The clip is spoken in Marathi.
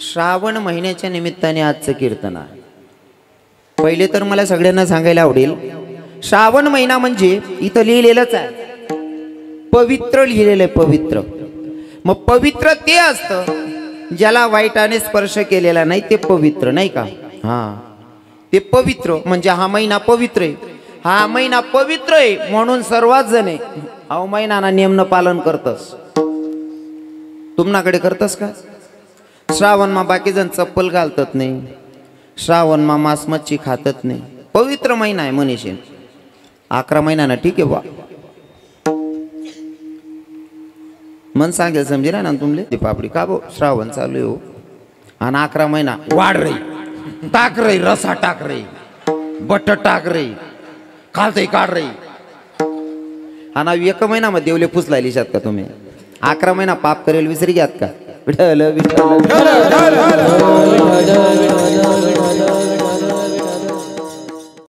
श्रावण महिन्याच्या निमित्ताने आजचं कीर्तन आहे। पहिले तर मला सगळ्यांना सांगायला आवडेल, श्रावण महिना म्हणजे इथं लिहिलेलंच आहे पवित्र, लिहिलेलं आहे पवित्र। मग पवित्र ते असतं ज्याला वाईटाने स्पर्श केलेला नाही ते पवित्र, नाही का? हा, ते पवित्र म्हणजे हा महिना पवित्र आहे। हा महिना पवित्र आहे म्हणून सर्वात जण अहो महिनाना नियमनं पालन करतस। तुमनाकडे करतस का? श्रावण मा बाकी जण चप्पल घालतात नाही, श्रावण मा मांस मच्छी खातत नाही। पवित्र महिना आहे मनीषे, 11 महिना ठीक आहे बा, मन सांगेल समजेल ना तुमले ती पापडी का बो श्रावण चालू आहे हो, आणि 11 महिना वाढ रही, टाक रही, रसा टाक रही, बट टाक रही, खालतही काढ रही। आणि 1 महिन्यामध्ये देवले फुसलायली शात का तुम्ही? 11 महिना पाप करेल विसरी घ्यात का? विठ्ठल विठ्ठल